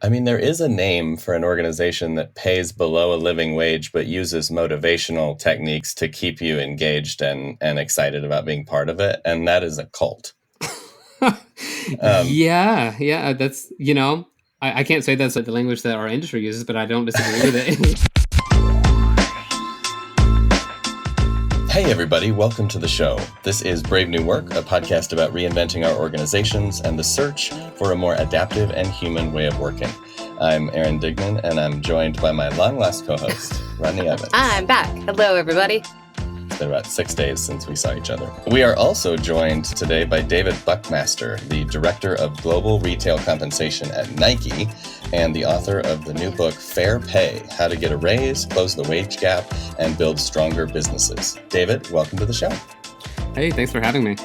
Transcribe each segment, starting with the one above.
I mean, there is a name for an organization that pays below a living wage, but uses motivational techniques to keep you engaged and excited about being part of it. And that is a cult. Yeah. That's, I can't say that's the language that our industry uses, but I don't disagree with it. Hey, everybody. Welcome to the show. This is Brave New Work, a podcast about reinventing our organizations and the search for a more adaptive and human way of working. I'm Aaron Dignan, and I'm joined by my long-lost co-host, Rodney Evans. I'm back. Hello, everybody. It's been about 6 days since we saw each other. We are also joined today by David Buckmaster, the Director of Global Retail Compensation at Nike and the author of the new book, Fair Pay: How to Get a Raise, Close the Wage Gap, and Build Stronger Businesses. David, welcome to the show. Hey, thanks for having me.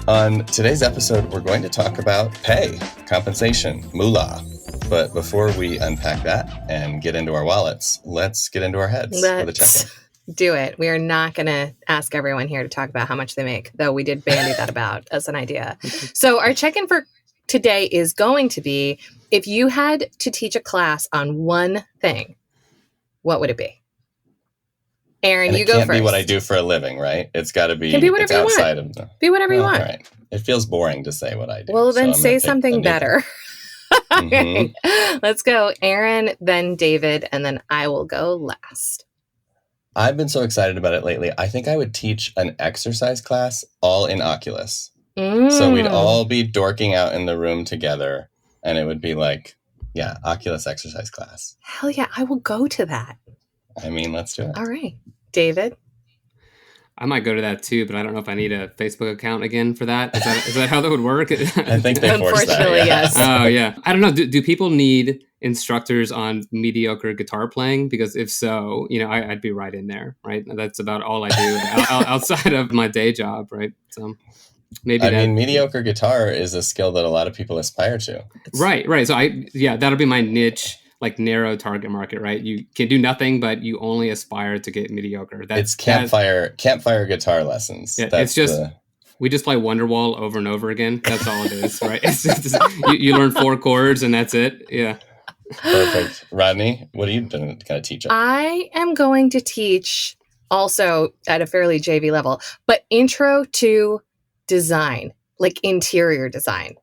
On today's episode, we're going to talk about pay, compensation, moolah. But before we unpack that and get into our wallets, let's get into our heads for the check-in. Do it. We are not going to ask everyone here to talk about how much they make, though we did bandy that about as an idea. So our check-in for today is going to be, if you had to teach a class on one thing, what would it be? Aaron, and you go first. It can't be what I do for a living, right? It's got to be, can be whatever you outside want. of the... Be whatever you want. All right. It feels boring to say what I do. Well, then say something better. Mm-hmm. Right. Let's go. Aaron, then David, and then I will go last. I've been so excited about it lately. I think I would teach an exercise class all in Oculus. So we'd all be dorking out in the room together, and it would be like, yeah, Oculus exercise class. Hell yeah, I will go to that. I mean, let's do it. All right. David? I might go to that too, but I don't know if I need a Facebook account again for that. Is that how that would work? I think they forced that. Unfortunately, yes. Oh, yeah. I don't know. Do people need instructors on mediocre guitar playing? Because if so, I'd be right in there, right? That's about all I do outside of my day job, right? So maybe I mean, mediocre guitar is a skill that a lot of people aspire to. Right. So that'll be my niche. Like narrow target market, right? You can do nothing, but you only aspire to get mediocre. It's campfire guitar lessons. Yeah, it's just we just play Wonderwall over and over again. That's all it is, right? It's just, you learn 4 chords and that's it. Yeah. Perfect. Rodney, what are you going to teach us? I am going to teach also at a fairly JV level, but intro to design. Like interior design.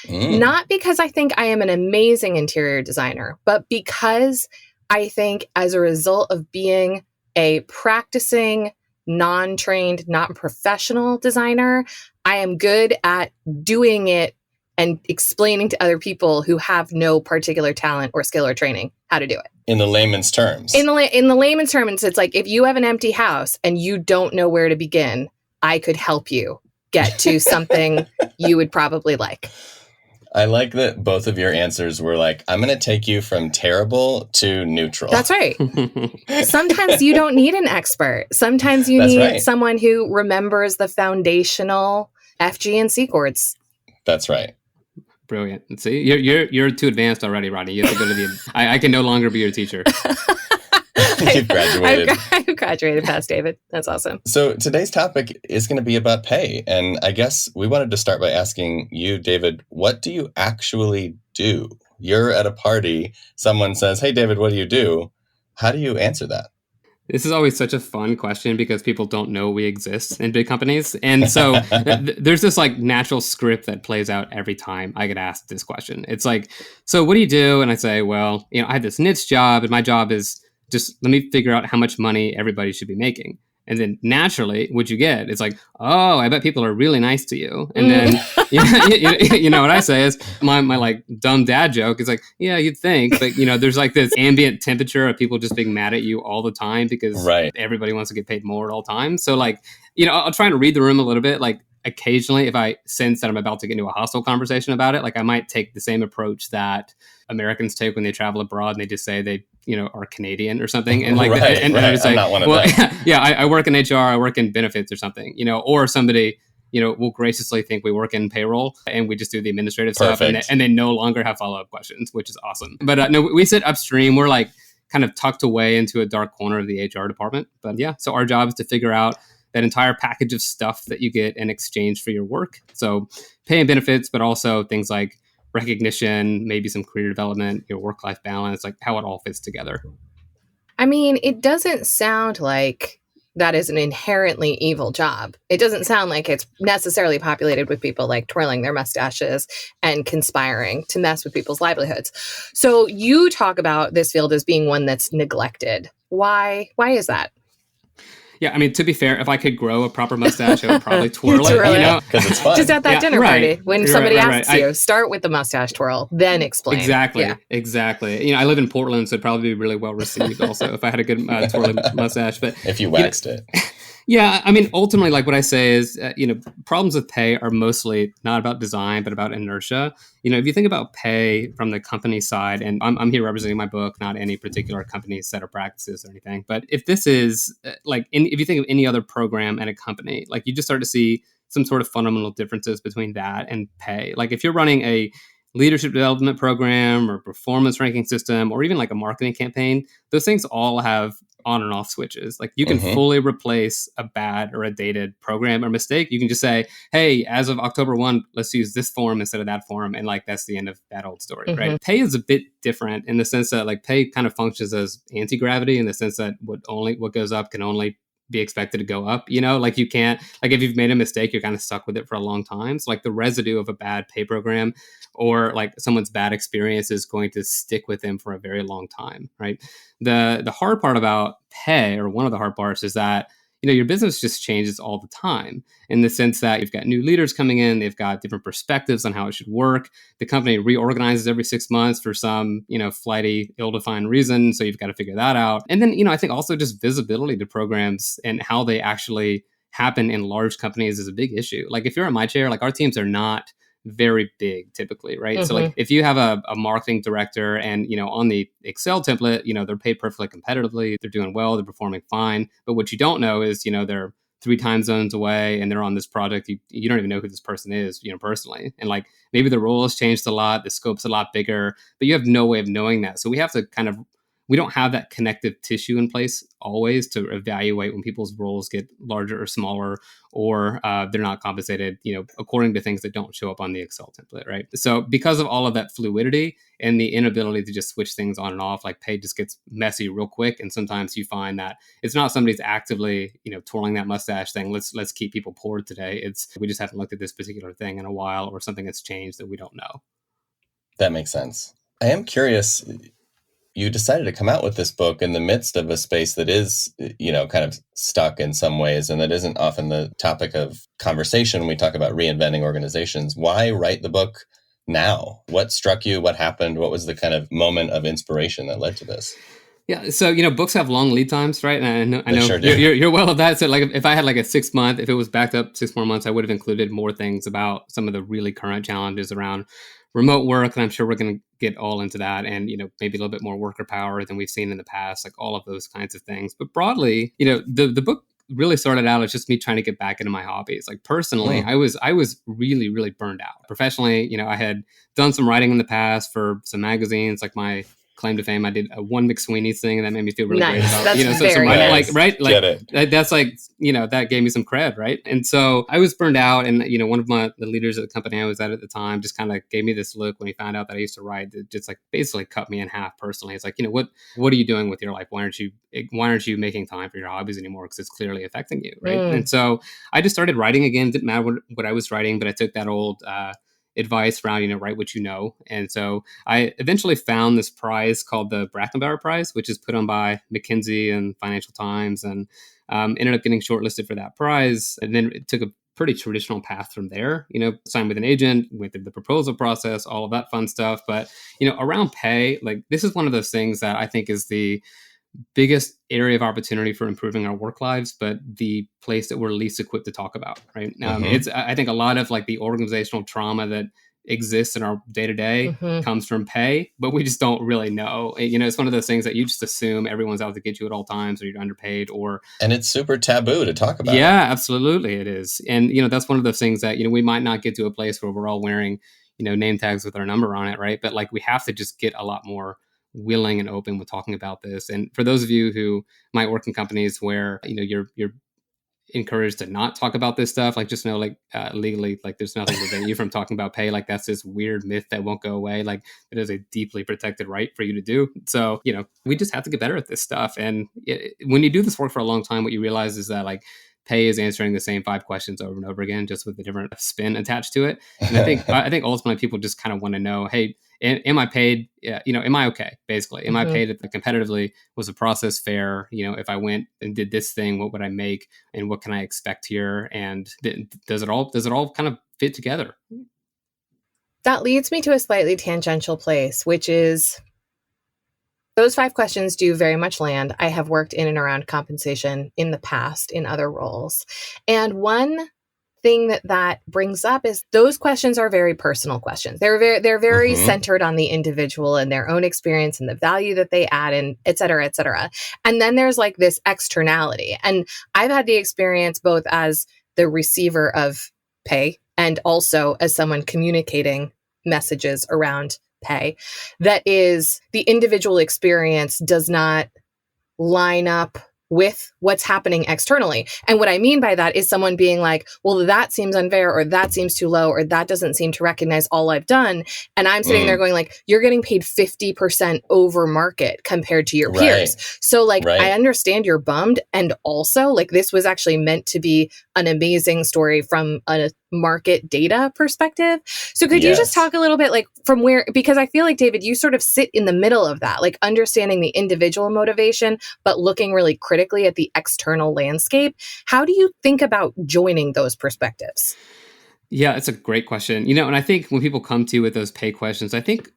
Not because I think I am an amazing interior designer, but because I think as a result of being a practicing, non-trained, not professional designer, I am good at doing it and explaining to other people who have no particular talent or skill or training how to do it. In the layman's terms. In the layman's terms, it's like if you have an empty house and you don't know where to begin, I could help you get to something you would probably like. I like that both of your answers were like, I'm going to take you from terrible to neutral. That's right. Sometimes you don't need an expert. Sometimes you need someone who remembers the foundational F, G, and C chords. That's right. Brilliant. See, you're too advanced already, Rodney. You have to go to the... I can no longer be your teacher. You've graduated. I've graduated past David. That's awesome. So today's topic is going to be about pay. And I guess we wanted to start by asking you, David, what do you actually do? You're at a party. Someone says, hey, David, what do you do? How do you answer that? This is always such a fun question because people don't know we exist in big companies. And so there's this like natural script that plays out every time I get asked this question. It's like, so what do you do? And I say, well, I have this niche job and my job is just let me figure out how much money everybody should be making. And then naturally, what you get, it's like, oh, I bet people are really nice to you. And then, you know what I say is my like dumb dad joke is like, yeah, you'd think. But, there's like this ambient temperature of people just being mad at you all the time because everybody wants to get paid more all the time. So like, I'll try to read the room a little bit. Like occasionally, if I sense that I'm about to get into a hostile conversation about it, like I might take the same approach that Americans take when they travel abroad and they just say they are Canadian or something. And like, and I was like, I'm not one of them. I work in HR, I work in benefits or something, or somebody, will graciously think we work in payroll and we just do the administrative stuff and they no longer have follow-up questions, which is awesome. But no, we sit upstream. We're like kind of tucked away into a dark corner of the HR department. But yeah, so our job is to figure out that entire package of stuff that you get in exchange for your work. So pay and benefits, but also things like recognition, maybe some career development, your work-life balance, like how it all fits together. I mean, it doesn't sound like that is an inherently evil job. It doesn't sound like it's necessarily populated with people like twirling their mustaches and conspiring to mess with people's livelihoods. So you talk about this field as being one that's neglected. Why is that? Yeah, I mean, to be fair, if I could grow a proper mustache, I would probably twirl it, Twirl you know? Because it's fun. Just at that dinner right. party, when Right, somebody right, asks right. you, start with the mustache twirl, then explain. Exactly, Yeah. exactly. You know, I live in Portland, so it'd probably be really well received also if I had a good twirling mustache. But If you waxed it. yeah, I mean, ultimately, like what I say is, problems with pay are mostly not about design, but about inertia. You know, if you think about pay from the company side, and I'm here representing my book, not any particular company's set of practices or anything. But if this is if you think of any other program at a company, like you just start to see some sort of fundamental differences between that and pay. Like if you're running a leadership development program or performance ranking system, or even like a marketing campaign, those things all have on and off switches. Like you can fully replace a bad or a dated program or mistake. You can just say, hey, as of October 1, let's use this form instead of that form. And like, that's the end of that old story, right? Pay is a bit different in the sense that like pay kind of functions as anti-gravity in the sense that what goes up can only be expected to go up, you know, like you can't, like if you've made a mistake, you're kind of stuck with it for a long time. So like the residue of a bad pay program or like someone's bad experience is going to stick with them for a very long time, right? The hard part about pay, or one of the hard parts, is that your business just changes all the time in the sense that you've got new leaders coming in, they've got different perspectives on how it should work. The company reorganizes every 6 months for some, flighty, ill-defined reason. So you've got to figure that out. And then, I think also just visibility to programs and how they actually happen in large companies is a big issue. Like if you're in my chair, like our teams are not very big typically, right? So like if you have a marketing director and, on the Excel template, they're paid perfectly competitively, they're doing well, they're performing fine. But what you don't know is, they're 3 time zones away and they're on this project. You don't even know who this person is, personally. And like maybe the role has changed a lot, the scope's a lot bigger, but you have no way of knowing that. So we have to we don't have that connective tissue in place always to evaluate when people's roles get larger or smaller, or they're not compensated, according to things that don't show up on the Excel template, right? So because of all of that fluidity and the inability to just switch things on and off, like pay just gets messy real quick. And sometimes you find that it's not somebody's actively, twirling that mustache saying, let's keep people poor today. It's we just haven't looked at this particular thing in a while, or something that's changed that we don't know. That makes sense. I am curious. You decided to come out with this book in the midst of a space that is, kind of stuck in some ways, and that isn't often the topic of conversation when we talk about reinventing organizations. Why write the book now? What struck you? What happened? What was the kind of moment of inspiration that led to this? Yeah, so books have long lead times, right? And I know Sure you're well of that. So like, if I had like a 6 month, if it was backed up 6 more months, I would have included more things about some of the really current challenges around remote work, and I'm sure we're going to get all into that, and maybe a little bit more worker power than we've seen in the past, like all of those kinds of things. But broadly, the book really started out as just me trying to get back into my hobbies. Like personally, I was really, really burned out. Professionally, I had done some writing in the past for some magazines, like my claim to fame. I did a one McSweeney's thing, and that made me feel really great about, That's so some writing, like, right? Like, Get it. that's like, that gave me some cred, right? And so I was burned out, and, one of the leaders at the company I was at the time just kind of gave me this look when he found out that I used to write, that just like basically cut me in half personally. It's like, what are you doing with your life? Why aren't you making time for your hobbies anymore? Because it's clearly affecting you, right? And so I just started writing again. Didn't matter what I was writing, but I took that old, advice around, write what you know. And so I eventually found this prize called the Brackenbauer Prize, which is put on by McKinsey and Financial Times, and ended up getting shortlisted for that prize. And then it took a pretty traditional path from there, signed with an agent, went through the proposal process, all of that fun stuff. But, around pay, like this is one of those things that I think is the biggest area of opportunity for improving our work lives, but the place that we're least equipped to talk about, right? It's, I think a lot of like the organizational trauma that exists in our day-to-day comes from pay, but we just don't really know. It's one of those things that you just assume everyone's out to get you at all times, or you're underpaid, and it's super taboo to talk about. Yeah, absolutely it is. And, that's one of those things that, we might not get to a place where we're all wearing, name tags with our number on it, right? But like we have to just get a lot more willing and open with talking about this. And for those of you who might work in companies where, you're encouraged to not talk about this stuff. Like, just know, like, legally, like, there's nothing to prevent you from talking about pay. Like, that's this weird myth that won't go away. Like, it is a deeply protected right for you to do. So, we just have to get better at this stuff. And when you do this work for a long time, what you realize is that, like, pay is answering the same 5 questions over and over again, just with a different spin attached to it. And I think ultimately people just kind of want to know, hey, am I paid? Am I okay? Basically, am I paid competitively? Was the process fair? If I went and did this thing, what would I make, and what can I expect here? And does it all kind of fit together? That leads me to a slightly tangential place, which is those 5 questions do very much land. I have worked in and around compensation in the past in other roles, and one thing that brings up is those questions are very personal questions. They're very centered on the individual and their own experience and the value that they add, and et cetera, et cetera. And then there's like this externality. And I've had the experience both as the receiver of pay and also as someone communicating messages around pay, that is, the individual experience does not line up with what's happening externally. And what I mean by that is someone being like, well, that seems unfair, or that seems too low, or that doesn't seem to recognize all I've done. And I'm sitting there going like, you're getting paid 50% over market compared to your peers. So like, I understand you're bummed. And also like, this was actually meant to be an amazing story from a market data perspective. So could you just talk a little bit like from where, because I feel like, David, you sort of sit in the middle of that, like understanding the individual motivation, but looking really critically at the external landscape. How do you think about joining those perspectives? Yeah, it's a great question. And I think when people come to you with those pay questions, I think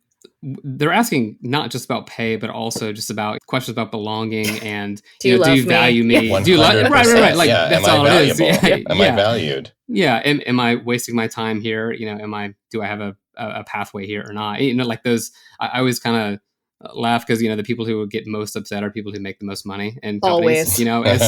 they're asking not just about pay, but also just about questions about belonging and do you value me? Yeah. Do you love right? Like that's all it is. Yeah. Am I valued? Yeah. Am I wasting my time here? Do I have a pathway here or not? Like those. I always kind of laugh because the people who would get most upset are people who make the most money and companies. Always.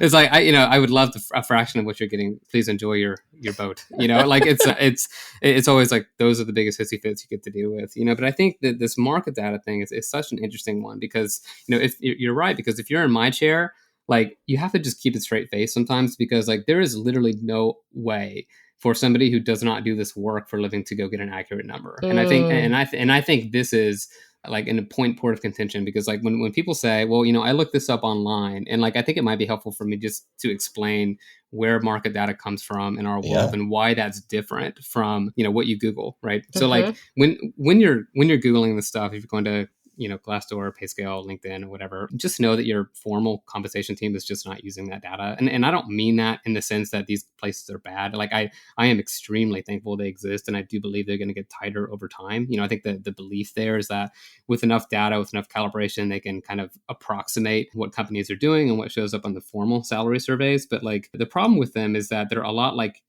It's like I would love a fraction of what you're getting. Please enjoy your boat. Like it's always like those are the biggest hissy fits you get to deal with. But I think that this market data thing is such an interesting one because if you're right, because if you're in my chair, like you have to just keep a straight face sometimes because like there is literally no way for somebody who does not do this work for a living to go get an accurate number. And I think this is like in a point of contention because like when people say, well, I looked this up online, and like I think it might be helpful for me just to explain where market data comes from in our world and why that's different from what you Google, right? So like when you're Googling this stuff, if you're going to Glassdoor, PayScale, LinkedIn, or whatever, just know that your formal compensation team is just not using that data. And I don't mean that in the sense that these places are bad. Like I am extremely thankful they exist, and I do believe they're going to get tighter over time. I think the belief there is that with enough data, with enough calibration, they can kind of approximate what companies are doing and what shows up on the formal salary surveys. But like the problem with them is that they're a lot like,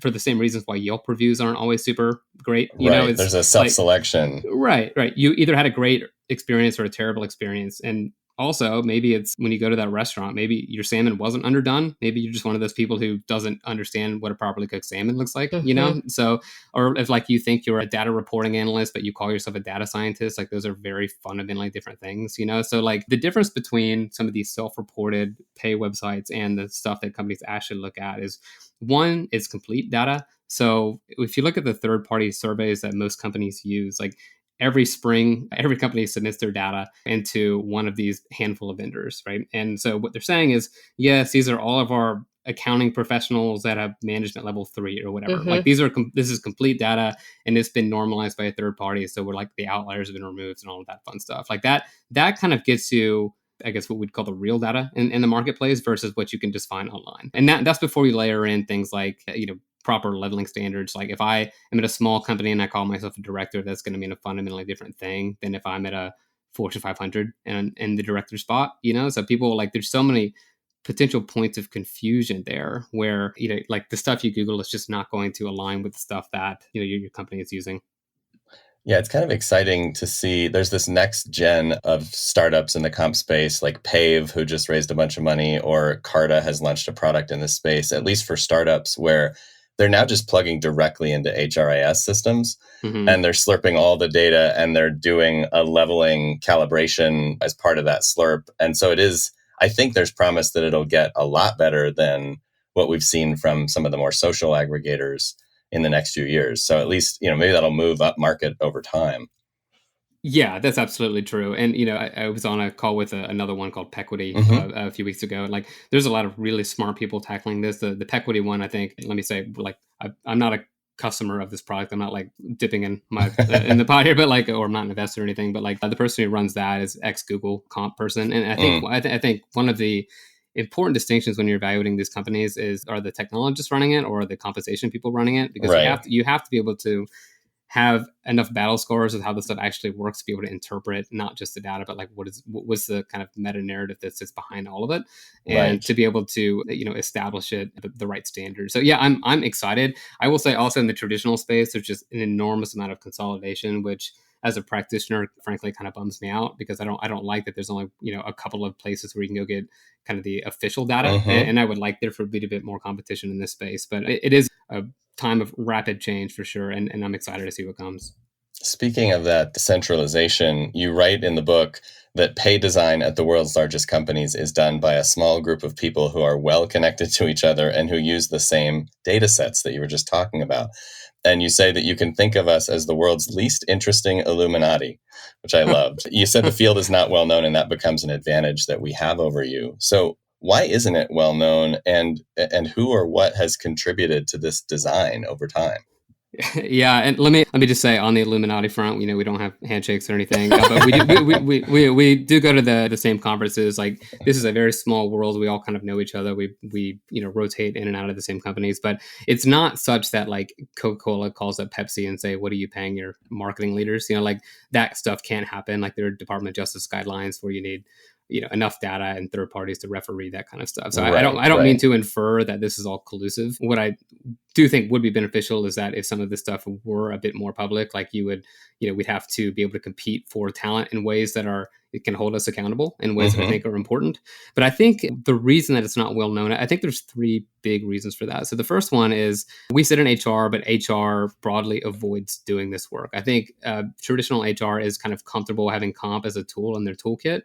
for the same reasons why Yelp reviews aren't always super great. There's a self-selection. Right. You either had a great experience or a terrible experience. And also, maybe it's when you go to that restaurant, maybe your salmon wasn't underdone. Maybe you're just one of those people who doesn't understand what a properly cooked salmon looks like, So, or if like you think you're a data reporting analyst, but you call yourself a data scientist, like those are very fundamentally different things, So like the difference between some of these self-reported pay websites and the stuff that companies actually look at is one is complete data. So if you look at the third-party surveys that most companies use, like every spring, every company submits their data into one of these handful of vendors, right? And so what they're saying is, yes, these are all of our accounting professionals that have management level 3 or whatever. Like this is complete data, and it's been normalized by a third party. So we're like the outliers have been removed and all of that fun stuff. Like that kind of gets you, I guess, what we'd call the real data in the marketplace versus what you can just find online. And that's before we layer in things like, proper leveling standards. Like if I am at a small company and I call myself a director, that's going to mean a fundamentally different thing than if I'm at a Fortune 500 and in the director spot, So people like, there's so many potential points of confusion there where, like the stuff you Google is just not going to align with the stuff that, your company is using. Yeah, it's kind of exciting to see. There's this next gen of startups in the comp space, like Pave, who just raised a bunch of money, or Carta has launched a product in this space, at least for startups, where they're now just plugging directly into HRIS systems and they're slurping all the data and they're doing a leveling calibration as part of that slurp. And so it is, I think there's promise that it'll get a lot better than what we've seen from some of the more social aggregators in the next few years. So at least, maybe that'll move up market over time. Yeah, that's absolutely true. And, I was on a call with another one called Pequity a few weeks ago. And like, there's a lot of really smart people tackling this. The Pequity one, I think, let me say, like, I'm not a customer of this product. I'm not like dipping in my in the pot here, but like, or I'm not an investor or anything. But like, the person who runs that is ex Google comp person. And I think I think one of the important distinctions when you're evaluating these companies is, are the technologists running it or are the compensation people running it? Because you have to be able to have enough battle scores with how this stuff actually works to be able to interpret not just the data, but like what's the kind of meta narrative that sits behind all of it, and to be able to establish it at the right standards. So yeah, I'm excited. I will say also in the traditional space, there's just an enormous amount of consolidation, which as a practitioner, frankly, kind of bums me out because I don't like that there's only a couple of places where you can go get kind of the official data, and I would like there to be a bit more competition in this space. But it is a time of rapid change for sure, and I'm excited to see what comes. Speaking of that decentralization, you write in the book that pay design at the world's largest companies is done by a small group of people who are well connected to each other and who use the same data sets that you were just talking about. And you say that you can think of us as the world's least interesting Illuminati, which I loved. You said the field is not well known and that becomes an advantage that we have over you. So why isn't it well known, and who or what has contributed to this design over time? Yeah, and let me just say on the Illuminati front, we don't have handshakes or anything, but we do go to the same conferences. Like, this is a very small world. We all kind of know each other. We rotate in and out of the same companies, but it's not such that like Coca-Cola calls up Pepsi and say, "What are you paying your marketing leaders?" Like that stuff can't happen. Like, there are Department of Justice guidelines where you need enough data and third parties to referee that kind of stuff. So I don't mean to infer that this is all collusive. What I do think would be beneficial is that if some of this stuff were a bit more public, like we'd have to be able to compete for talent in ways that it can hold us accountable in ways that I think are important. But I think the reason that it's not well known, I think there's three big reasons for that. So the first one is we sit in HR, but HR broadly avoids doing this work. I think traditional HR is kind of comfortable having comp as a tool in their toolkit.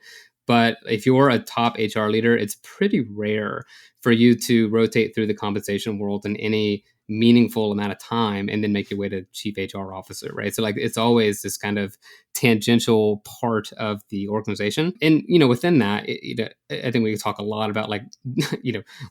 But if you're a top HR leader, it's pretty rare for you to rotate through the compensation world in any meaningful amount of time and then make your way to chief HR officer, right? So like, it's always this kind of tangential part of the organization. And, within that, I think we can talk a lot about like,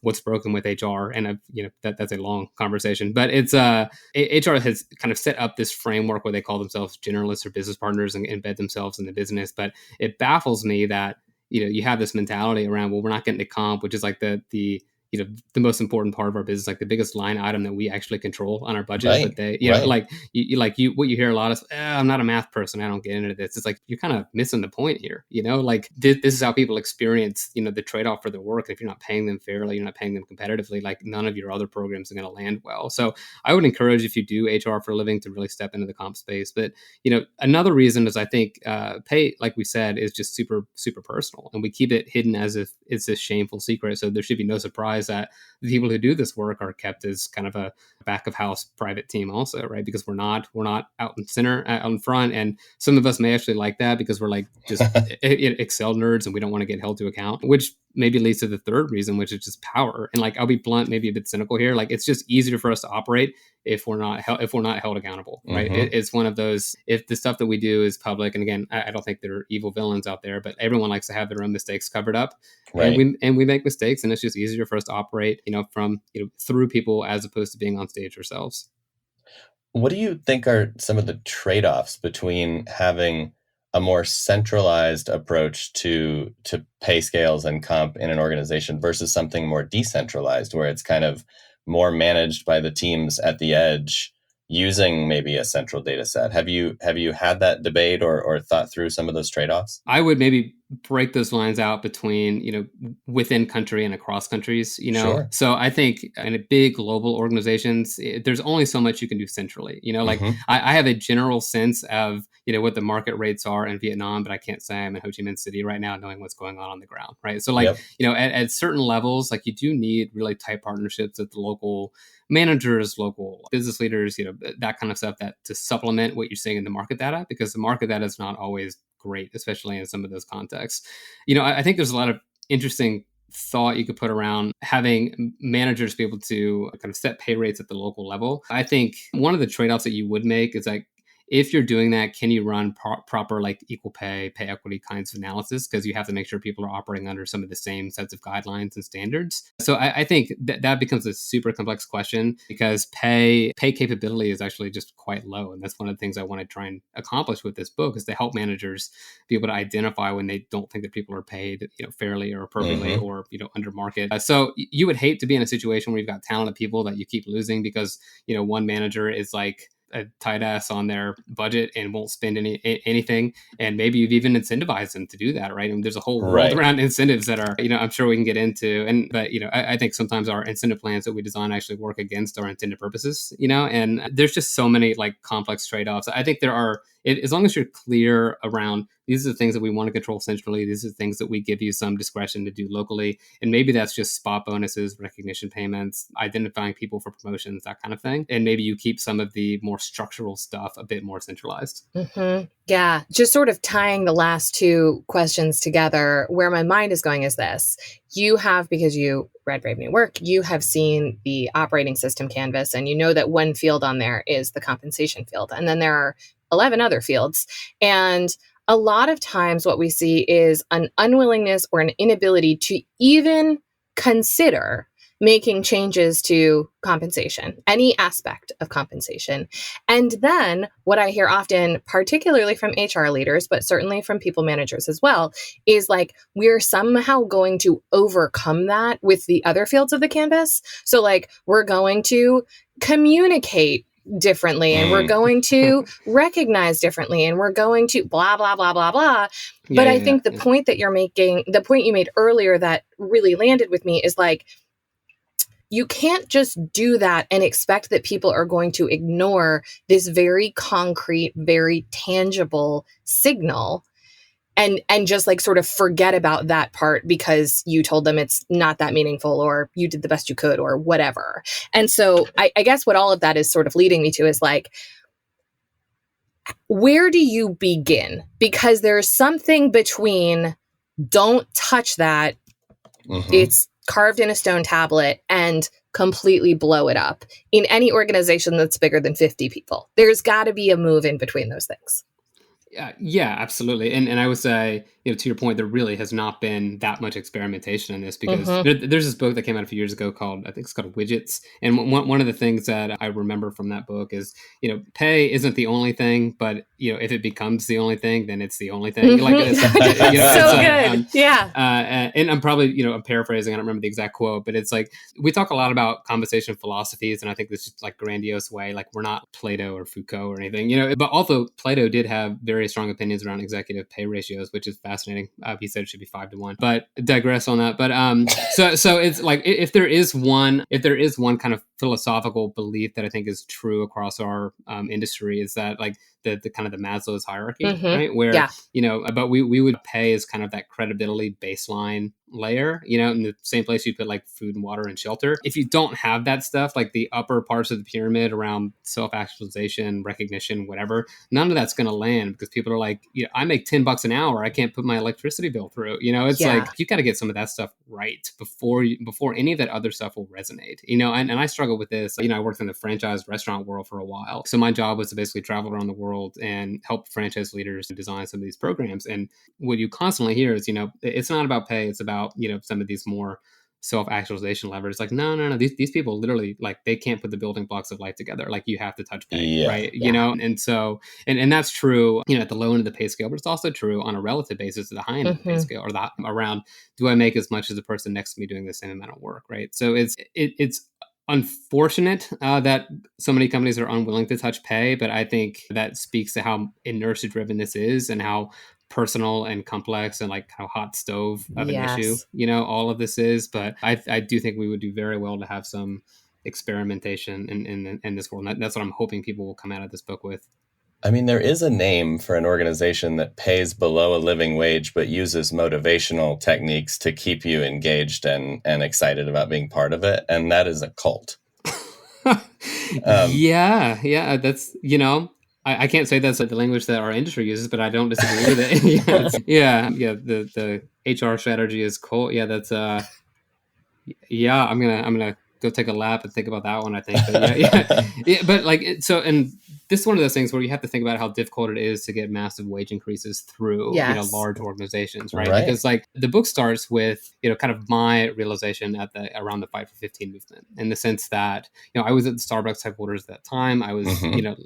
what's broken with HR. And, that's a long conversation, but it's HR has kind of set up this framework where they call themselves generalists or business partners and embed themselves in the business. But it baffles me that, you have this mentality around, well, we're not getting to comp, which is like the most important part of our business, like the biggest line item that we actually control on our budget. Right. But they, what you hear a lot is, I'm not a math person, I don't get into this. It's like, you're kind of missing the point here. Like this is how people experience, the trade-off for their work. If you're not paying them fairly, you're not paying them competitively, like none of your other programs are going to land well. So I would encourage, if you do HR for a living, to really step into the comp space. But, another reason is I think pay, like we said, is just super, super personal. And we keep it hidden as if it's a shameful secret. So there should be no surprise that the people who do this work are kept as kind of a back of house private team also, right? Because we're not out in center, out in front. And some of us may actually like that because we're like just Excel nerds and we don't want to get held to account, which maybe leads to the third reason, which is just power. And like, I'll be blunt, maybe a bit cynical here. Like, it's just easier for us to operate if we're not held accountable, right? It's one of those, if the stuff that we do is public, and again, I don't think there are evil villains out there, but everyone likes to have their own mistakes covered up. Right. And we make mistakes, and it's just easier for us to operate, from, through people as opposed to being on stage ourselves. What do you think are some of the trade-offs between having a more centralized approach to pay scales and comp in an organization versus something more decentralized, where it's kind of more managed by the teams at the edge using maybe a central data set? Have you had that debate or thought through some of those trade-offs? I would maybe break those lines out between, within country and across countries, Sure. So I think in big global organizations, there's only so much you can do centrally, like I have a general sense of, what the market rates are in Vietnam, but I can't say I'm in Ho Chi Minh City right now knowing what's going on the ground, right? So like, at certain levels, like you do need really tight partnerships at the local managers, local business leaders, that kind of stuff, that to supplement what you're seeing in the market data, because the market data is not always great, especially in some of those contexts. I think there's a lot of interesting thought you could put around having managers be able to kind of set pay rates at the local level. I think one of the trade-offs that you would make is like, if you're doing that, can you run proper like equal pay equity kinds of analysis? Because you have to make sure people are operating under some of the same sets of guidelines and standards. So I think that becomes a super complex question, because pay capability is actually just quite low. And that's one of the things I want to try and accomplish with this book, is to help managers be able to identify when they don't think that people are paid, fairly or appropriately, or, under market. So you would hate to be in a situation where you've got talented people that you keep losing because, one manager is like a tight ass on their budget and won't spend anything. And maybe you've even incentivized them to do that, right? And there's a whole world around incentives that are, I'm sure we can get into. But I think sometimes our incentive plans that we design actually work against our intended purposes, and there's just so many like complex trade-offs. I think there are, as long as you're clear around, these are the things that we want to control centrally, these are the things that we give you some discretion to do locally. And maybe that's just spot bonuses, recognition payments, identifying people for promotions, that kind of thing. And maybe you keep some of the more structural stuff a bit more centralized. Mm-hmm. Yeah. Just sort of tying the last two questions together, where my mind is going is this. You have, because you read Brave New Work, you have seen the operating system canvas, and you know that one field on there is the compensation field. And then there are 11 other fields. And a lot of times what we see is an unwillingness or an inability to even consider making changes to compensation, any aspect of compensation. And then what I hear often, particularly from HR leaders, but certainly from people managers as well, is like, we're somehow going to overcome that with the other fields of the canvas. So like, we're going to communicate differently, and we're going to recognize differently, and we're going to blah, blah, blah, blah, blah. But I think the point that you're making, the point you made earlier that really landed with me is like, you can't just do that and expect that people are going to ignore this very concrete, very tangible signal and just like sort of forget about that part because you told them it's not that meaningful, or you did the best you could, or whatever. And so I guess what all of that is sort of leading me to is like, where do you begin? Because there's something between don't touch that, it's carved in a stone tablet, and completely blow it up in any organization that's bigger than 50 people. There's got to be a move in between those things. Yeah, absolutely. And I would say, to your point, there really has not been that much experimentation in this, because there's this book that came out a few years ago called, I think it's called Widgets. And one of the things that I remember from that book is, pay isn't the only thing, but, if it becomes the only thing, then it's the only thing. Like, good. And I'm probably, I'm paraphrasing, I don't remember the exact quote, but it's like, we talk a lot about compensation philosophies. And I think this is like grandiose way, like we're not Plato or Foucault or anything, but although Plato did have very strong opinions around executive pay ratios, which is fascinating. He said it should be 5-to-1, but digress on that. But so it's like, if there is one kind of philosophical belief that I think is true across our industry, is that like the kind of the Maslow's hierarchy, right? Where but we would pay as kind of that credibility baseline layer, in the same place you put like food and water and shelter. If you don't have that stuff, like the upper parts of the pyramid around self-actualization, recognition, whatever, none of that's going to land, because people are like, I make $10 an hour, I can't put my electricity bill through. It's like, you got to get some of that stuff right before any of that other stuff will resonate. And I struggle with this. I worked in the franchise restaurant world for a while, so my job was to basically travel around the world and help franchise leaders design some of these programs. And what you constantly hear is, it's not about pay, it's about some of these more self-actualization levers. Like, no, these people literally, like, they can't put the building blocks of life together. Like, you have to touch pay, right? And so, and that's true, at the low end of the pay scale, but it's also true on a relative basis at the high end of the pay scale, or around, do I make as much as the person next to me doing the same amount of work, right? So it's unfortunate that so many companies are unwilling to touch pay, but I think that speaks to how inertia driven this is, and how personal and complex and like how hot stove of an issue, all of this is. But I do think we would do very well to have some experimentation in this world. And that's what I'm hoping people will come out of this book with. I mean, there is a name for an organization that pays below a living wage, but uses motivational techniques to keep you engaged and excited about being part of it. And that is a cult. That's, I can't say that's like the language that our industry uses, but I don't disagree with it. The HR strategy is cool. Yeah, that's yeah, I'm gonna go take a lap and think about that one. I think, but yeah. But like, and this is one of those things where you have to think about how difficult it is to get massive wage increases through large organizations, right? Because like the book starts with kind of my realization around the Fight for 15 movement, in the sense that I was at the Starbucks headquarters at that time. I was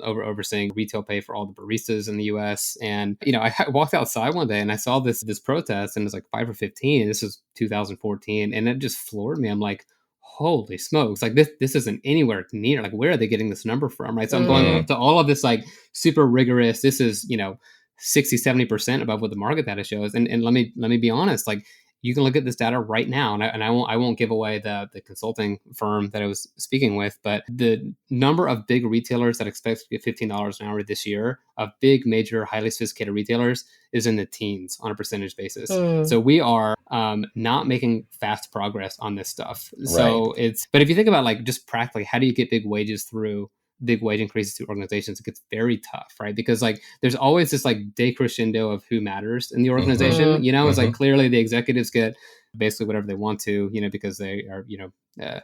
overseeing retail pay for all the baristas in the U.S. And I walked outside one day and I saw this protest, and it was like Fight for 15. This was 2014, and it just floored me. I'm like, holy smokes, like this isn't anywhere near, like, where are they getting this number from, right? So I'm going to all of this like super rigorous, this is 60-70% above what the market data shows, and let me be honest, like, you can look at this data right now, and I won't give away the consulting firm that I was speaking with, but the number of big retailers that expect to get $15 an hour this year, of big, major, highly sophisticated retailers, is in the teens on a percentage basis. So we are not making fast progress on this stuff. So but if you think about like just practically, how do you get big wage increases to organizations? It gets very tough, right? Because like there's always this like decrescendo of who matters in the organization. It's like clearly the executives get basically whatever they want to, because they are,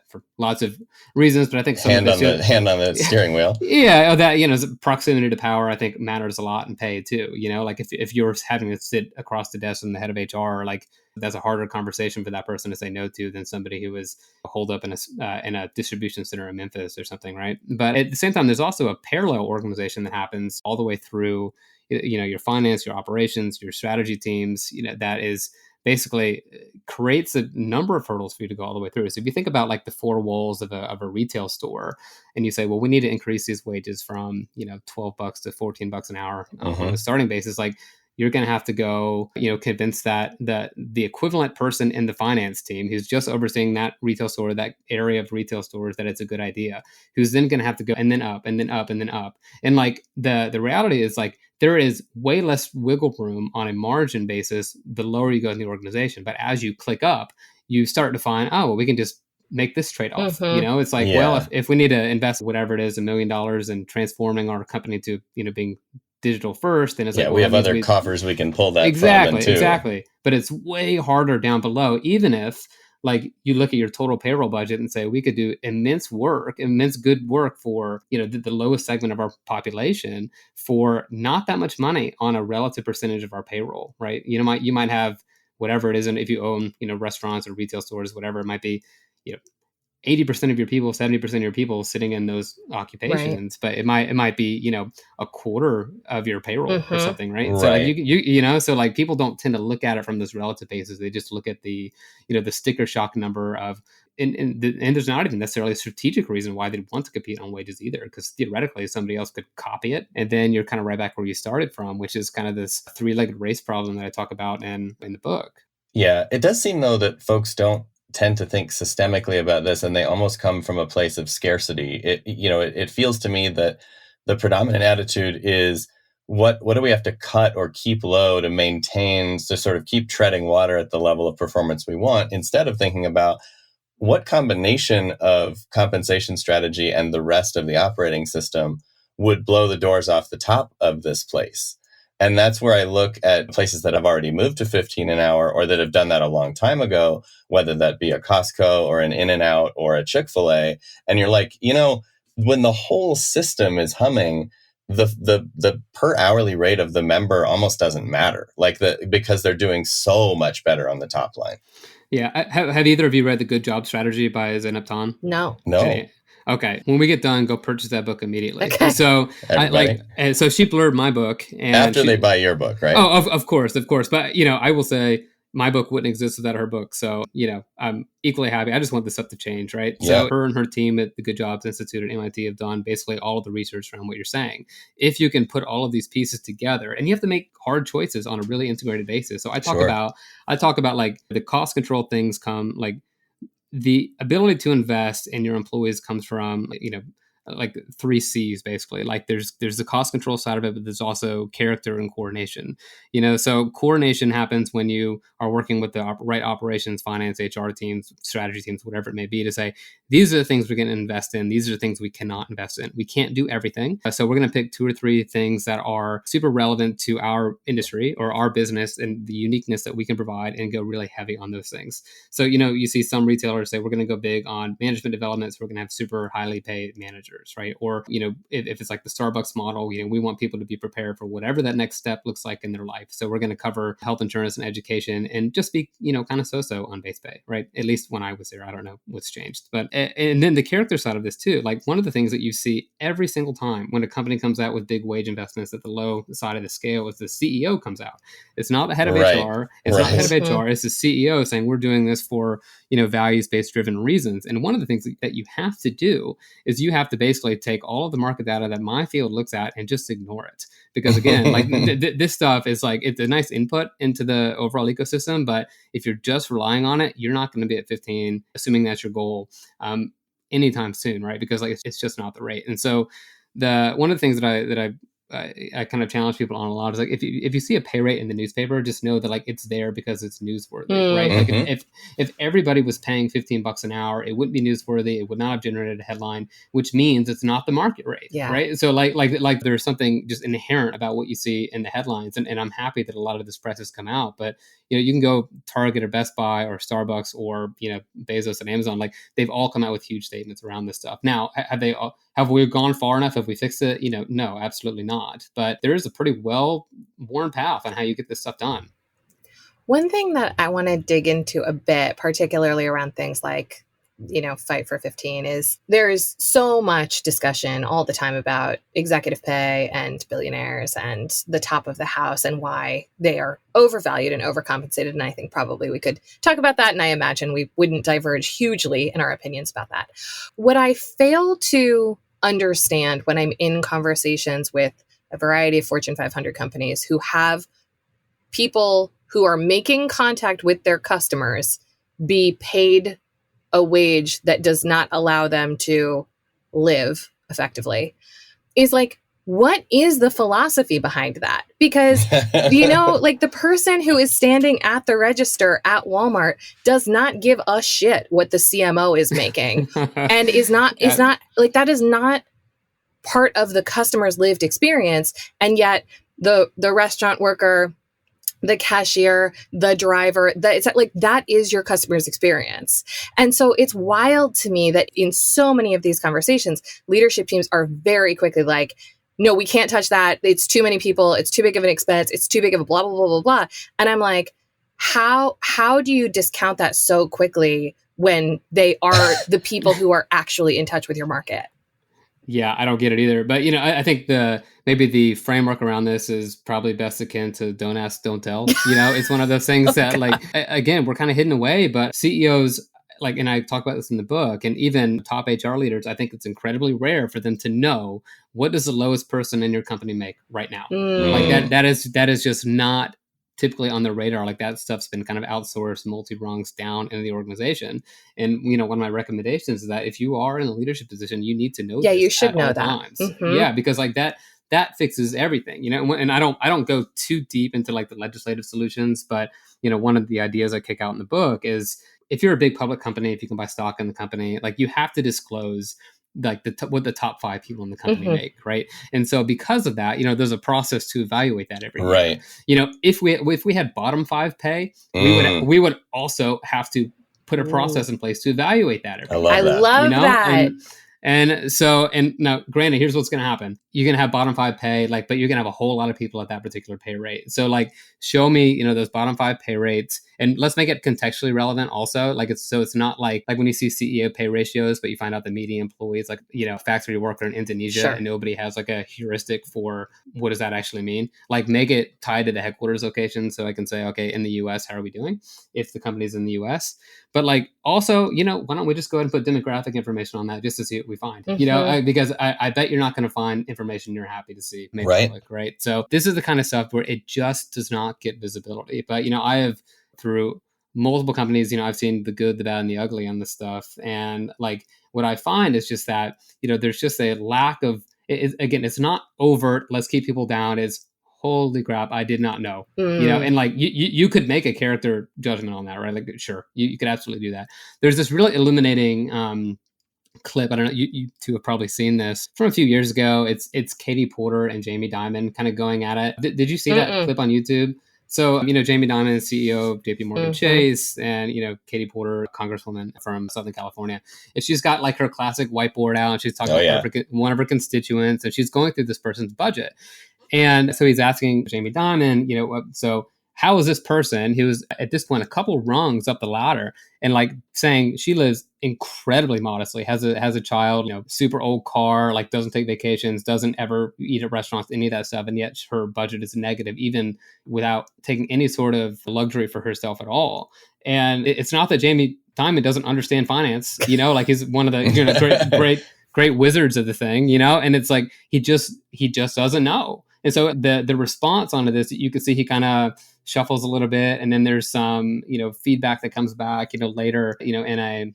for lots of reasons. But I think hand on the steering wheel. Yeah, that proximity to power, I think, matters a lot in pay too. Like if you're having to sit across the desk from the head of HR, like that's a harder conversation for that person to say no to than somebody who is holed up in a distribution center in Memphis or something, right? But at the same time, there's also a parallel organization that happens all the way through, your finance, your operations, your strategy teams, that is basically creates a number of hurdles for you to go all the way through. So if you think about like the four walls of a retail store, and you say, well, we need to increase these wages from, $12 to $14 an hour on a starting basis, like, you're going to have to go, convince that the equivalent person in the finance team who's just overseeing that retail store, that area of retail stores, that it's a good idea, who's then going to have to go and then up and then up and then up. And like the reality is, like, there is way less wiggle room on a margin basis the lower you go in the organization. But as you click up, you start to find, oh, well, we can just make this trade-off. It's like, well, if we need to invest whatever it is, $1 million in transforming our company to, being digital first, then it's like, well, we have other coffers we can pull that exactly from. Exactly. But it's way harder down below, even if like you look at your total payroll budget and say, we could do immense good work for, the lowest segment of our population for not that much money on a relative percentage of our payroll, right? You might have whatever it is, and if you own, restaurants or retail stores, whatever it might be, 80% of your people, 70% of your people sitting in those occupations, but it might be, a quarter of your payroll or something, right? So like so like people don't tend to look at it from this relative basis. They just look at the, the sticker shock number of, and there's not even necessarily a strategic reason why they'd want to compete on wages either, because theoretically somebody else could copy it, and then you're kind of right back where you started from, which is kind of this three-legged race problem that I talk about in the book. Yeah, it does seem though that folks don't tend to think systemically about this, and they almost come from a place of scarcity. It feels to me that the predominant attitude is, what do we have to cut or keep low to maintain, to sort of keep treading water at the level of performance we want, instead of thinking about what combination of compensation strategy and the rest of the operating system would blow the doors off the top of this place. And that's where I look at places that have already moved to 15 an hour, or that have done that a long time ago, whether that be a Costco or an In-N-Out or a Chick-fil-A. And you're like, when the whole system is humming, the per hourly rate of the member almost doesn't matter, because they're doing so much better on the top line. Yeah. Have either of you read The Good Job Strategy by Zeynep Ton? No. Okay. When we get done, go purchase that book immediately. Okay. So so she blurred my book, and after they buy your book, right? Oh, of course. But I will say my book wouldn't exist without her book. So I'm equally happy. I just want this stuff to change, right? Yeah. So her and her team at the Good Jobs Institute at MIT have done basically all of the research around what you're saying. If you can put all of these pieces together, and you have to make hard choices on a really integrated basis. So I talk about like the cost control things come, like the ability to invest in your employees comes from, like 3Cs basically. Like there's the cost control side of it, but there's also character and coordination. So coordination happens when you are working with the right operations, finance, HR teams, strategy teams, whatever it may be, to say, these are the things we're going to invest in. These are the things we cannot invest in. We can't do everything. So we're going to pick 2 or 3 things that are super relevant to our industry or our business and the uniqueness that we can provide, and go really heavy on those things. So, you see some retailers say, we're going to go big on management development. So we're going to have super highly paid managers, right? Or, if it's like the Starbucks model, we want people to be prepared for whatever that next step looks like in their life. So we're going to cover health insurance and education and just be, kind of so-so on base pay, right? At least when I was there, I don't know what's changed. But, and then the character side of this too, like one of the things that you see every single time when a company comes out with big wage investments at the low side of the scale is the CEO comes out. It's not the head of HR. It's not the head of HR. It's the CEO saying, we're doing this for, values-based driven reasons. And one of the things that you have to do is you have to basically take all of the market data that my field looks at and just ignore it. Because again, like this stuff is like, it's a nice input into the overall ecosystem, but if you're just relying on it, you're not going to be at 15, assuming that's your goal, anytime soon, right? Because like it's just not the rate. And so one of the things that I kind of challenge people on a lot is like, if you see a pay rate in the newspaper, just know that like it's there because it's newsworthy, right? Like if everybody was paying $15 an hour, it wouldn't be newsworthy. It would not have generated a headline, which means it's not the market rate, right? So like there's something just inherent about what you see in the headlines, and I'm happy that a lot of this press has come out. But you can go Target or Best Buy or Starbucks or Bezos and Amazon, like they've all come out with huge statements around this stuff. Now, have we gone far enough? Have we fixed it? No, absolutely not. But there is a pretty well-worn path on how you get this stuff done. One thing that I want to dig into a bit, particularly around things like, Fight for 15, is there is so much discussion all the time about executive pay and billionaires and the top of the house and why they are overvalued and overcompensated. And I think probably we could talk about that. And I imagine we wouldn't diverge hugely in our opinions about that. What I fail to understand when I'm in conversations with a variety of Fortune 500 companies who have people who are making contact with their customers be paid a wage that does not allow them to live effectively, is like, what is the philosophy behind that? Because, like the person who is standing at the register at Walmart does not give a shit what the CMO is making and is not like, that is not part of the customer's lived experience. And yet the restaurant worker, the cashier, the driver, it's like that is your customer's experience. And so it's wild to me that in so many of these conversations, leadership teams are very quickly like, no, we can't touch that. It's too many people. It's too big of an expense. It's too big of a blah, blah, blah, blah, blah. And I'm like, how do you discount that so quickly when they are the people who are actually in touch with your market? Yeah, I don't get it either. But, I think maybe the framework around this is probably best akin to don't ask, don't tell. It's one of those things that again, we're kind of hidden away, but CEOs, and I talk about this in the book, and even top HR leaders, I think it's incredibly rare for them to know what does the lowest person in your company make right now. Like that is just not typically on the radar. Like that stuff's been kind of outsourced multi-rungs down in the organization. And, one of my recommendations is that if you are in a leadership position, you need to know this you should at know all that. times. Yeah, because like that fixes everything, and I don't go too deep into like the legislative solutions, but, one of the ideas I kick out in the book is if you're a big public company, if you can buy stock in the company, like you have to disclose like what the top 5 people in the company make, right? And so because of that, there's a process to evaluate that every year. If we had bottom 5 pay, we would also have to put a process in place to evaluate that every year. I love that. And now, granted, here's what's going to happen. You're going to have bottom 5 pay, but you're going to have a whole lot of people at that particular pay rate. So show me, those bottom 5 pay rates, and let's make it contextually relevant also. It's not like when you see CEO pay ratios, but you find out the median employee is factory worker in Indonesia, and nobody has a heuristic for what does that actually mean. Make it tied to the headquarters location. So I can say, okay, in the US, how are we doing if the company's in the US? But also, why don't we just go ahead and put demographic information on that just to see what we find, because I bet you're not going to find information you're happy to see made public, right? So this is the kind of stuff where it just does not get visibility. But, I have through multiple companies, I've seen the good, the bad, and the ugly on this stuff. And what I find is just that, there's just a lack of, again, it's not overt, let's keep people down. It's holy crap, I did not know. And like you could make a character judgment on that, right? Like, sure, you could absolutely do that. There's this really illuminating clip. I don't know, you two have probably seen this from a few years ago. It's Katie Porter and Jamie Dimon kind of going at it. Did you see that clip on YouTube? So, Jamie Dimon is CEO of JP Morgan Chase, and, Katie Porter, Congresswoman from Southern California. And she's got like her classic whiteboard out, and she's talking about one of her constituents, and she's going through this person's budget. And so he's asking Jamie Dimon, so how is this person who's at this point a couple rungs up the ladder, and like saying she lives incredibly modestly, has a child, super old car, like doesn't take vacations, doesn't ever eat at restaurants, any of that stuff, and yet her budget is negative, even without taking any sort of luxury for herself at all. And it's not that Jamie Dimon doesn't understand finance, like he's one of the great wizards of the thing, and it's like he just doesn't know. And so the response onto this, you can see he kind of shuffles a little bit, and then there's some feedback that comes back later in a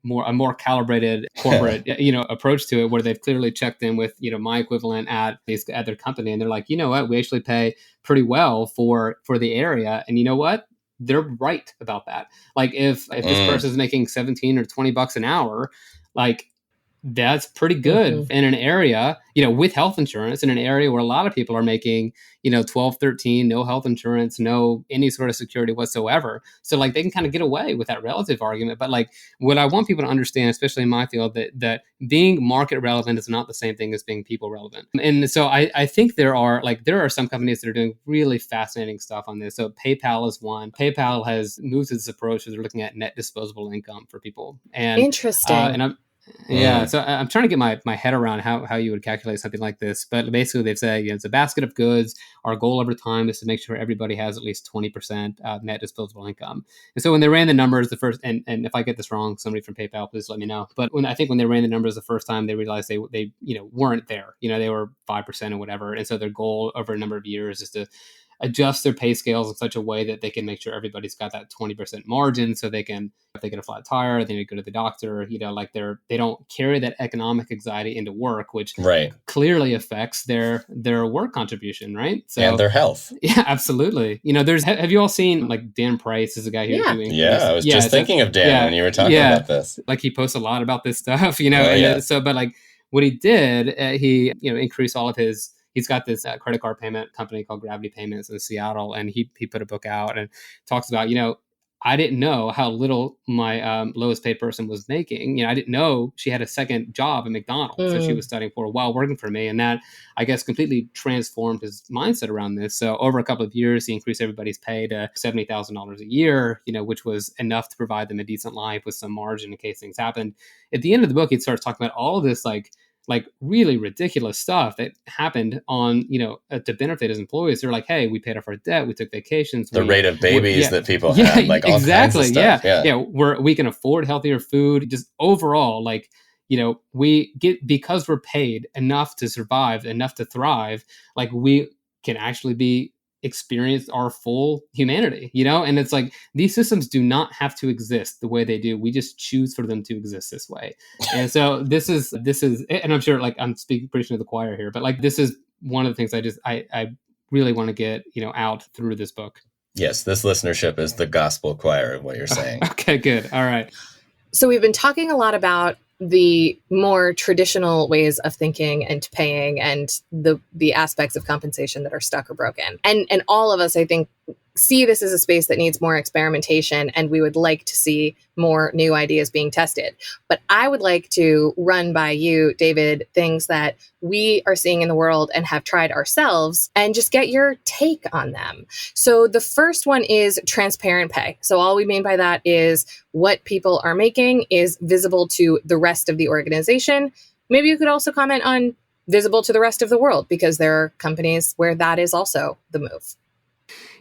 more calibrated corporate approach to it, where they've clearly checked in with my equivalent at their company, and they're like, what, we actually pay pretty well for the area, and what, they're right about that. Like if this person's making 17 or 20 bucks an hour, like that's pretty good in an area, with health insurance, in an area where a lot of people are making, 12, 13, no health insurance, no any sort of security whatsoever. So like they can kind of get away with that relative argument. But like what I want people to understand, especially in my field, that being market relevant is not the same thing as being people relevant. And so I think there are some companies that are doing really fascinating stuff on this. So PayPal is one. PayPal has moved to this approach where they're looking at net disposable income for people. And interesting. So I'm trying to get my head around how you would calculate something like this. But basically, they've said it's a basket of goods. Our goal over time is to make sure everybody has at least 20% net disposable income. And so when they ran the numbers the first, and if I get this wrong, somebody from PayPal, please let me know. But when they ran the numbers the first time, they realized they weren't there. They were 5% or whatever. And so their goal over a number of years is to adjust their pay scales in such a way that they can make sure everybody's got that 20% margin, so they can, if they get a flat tire, they need to go to the doctor, they don't carry that economic anxiety into work, which clearly affects their work contribution, right? So, and their health. Yeah, absolutely. Have you all seen like Dan Price is a guy who's doing I was just thinking of Dan when you were talking about this. Like he posts a lot about this stuff, So, but like what he did, he increased all of his. He's got this credit card payment company called Gravity Payments in Seattle, and he put a book out and talks about, I didn't know how little my lowest paid person was making. I didn't know she had a second job at McDonald's that she was studying for while working for me. And that, I guess, completely transformed his mindset around this. So over a couple of years, he increased everybody's pay to $70,000 a year, which was enough to provide them a decent life with some margin in case things happened. At the end of the book, he starts talking about all of this, like really ridiculous stuff that happened on, to benefit his employees. They're like, hey, we paid off our debt. We took vacations. The rate of babies that people have, like all kinds of stuff. We can afford healthier food. Just overall, we get, because we're paid enough to survive, enough to thrive, like we can actually experience our full humanity, and it's like these systems do not have to exist the way they do. We just choose for them to exist this way. And so this is, and I'm sure like I'm preaching to the choir here, but like this is one of the things I really want to get out through this book. Yes, this listenership is the gospel choir of what you're saying. Okay, good. All right. So we've been talking a lot about the more traditional ways of thinking and paying and the aspects of compensation that are stuck or broken. And all of us, I think, see this as a space that needs more experimentation, and we would like to see more new ideas being tested. But I would like to run by you, David, things that we are seeing in the world and have tried ourselves, and just get your take on them. So the first one is transparent pay. So all we mean by that is what people are making is visible to the rest of the organization. Maybe you could also comment on visible to the rest of the world, because there are companies where that is also the move.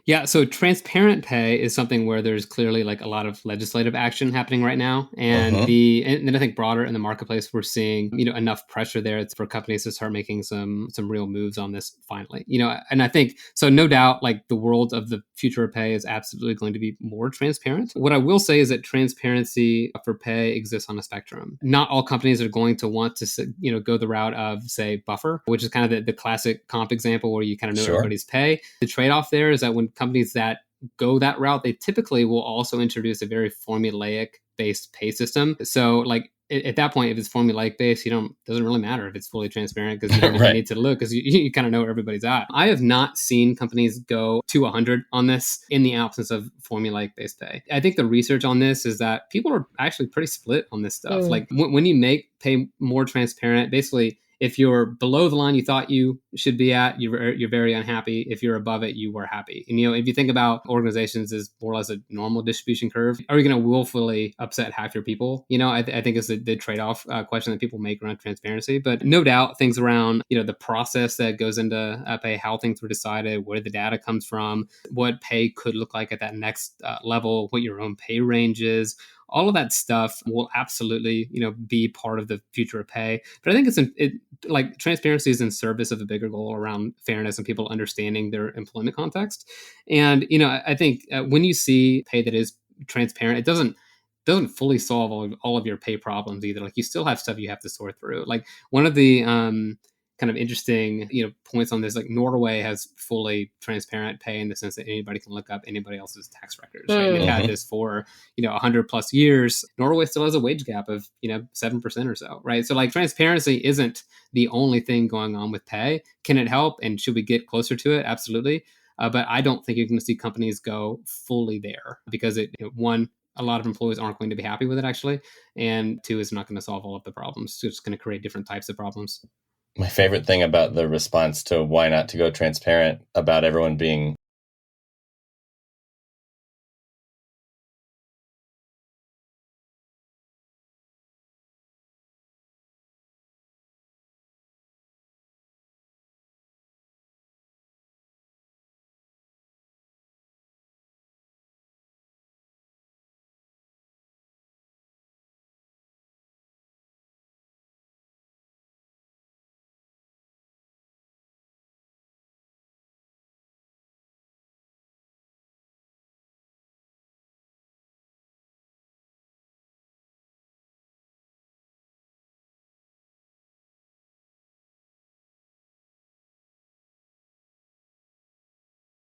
Yeah, so transparent pay is something where there's clearly like a lot of legislative action happening right now, and and then I think broader in the marketplace we're seeing enough pressure there for companies to start making some real moves on this finally. And I think so. No doubt, like the world of the future of pay is absolutely going to be more transparent. What I will say is that transparency for pay exists on a spectrum. Not all companies are going to want to go the route of say buffer, which is kind of the classic comp example where you kind of know everybody's pay. The trade-off there is that when companies that go that route, they typically will also introduce a very formulaic based pay system. So like at that point, if it's formulaic based, doesn't really matter if it's fully transparent because you don't really need to look because you kind of know where everybody's at. I have not seen companies go to 100 on this in the absence of formulaic based pay. I think the research on this is that people are actually pretty split on this stuff. Like when you make pay more transparent, basically, if you're below the line you thought you should be at, you're very unhappy. If you're above it, you were happy. And if you think about organizations as more or less a normal distribution curve, are you going to willfully upset half your people? I think it's the trade-off question that people make around transparency. But no doubt, things around the process that goes into pay, how things were decided, where the data comes from, what pay could look like at that next level, what your own pay range is. All of that stuff will absolutely, be part of the future of pay. But I think like transparency is in service of a bigger goal around fairness and people understanding their employment context. And, I think when you see pay that is transparent, it doesn't fully solve all of your pay problems either. Like you still have stuff you have to sort through. Like one of the kind of interesting, points on this, like Norway has fully transparent pay in the sense that anybody can look up anybody else's tax records. Right? And they've had this for, 100 plus years. Norway still has a wage gap of, 7% or so. Right. So like transparency isn't the only thing going on with pay. Can it help? And should we get closer to it? Absolutely. But I don't think you're going to see companies go fully there because one, a lot of employees aren't going to be happy with it actually. And two, it's not going to solve all of the problems. It's just going to create different types of problems. My favorite thing about the response to why not to go transparent about everyone being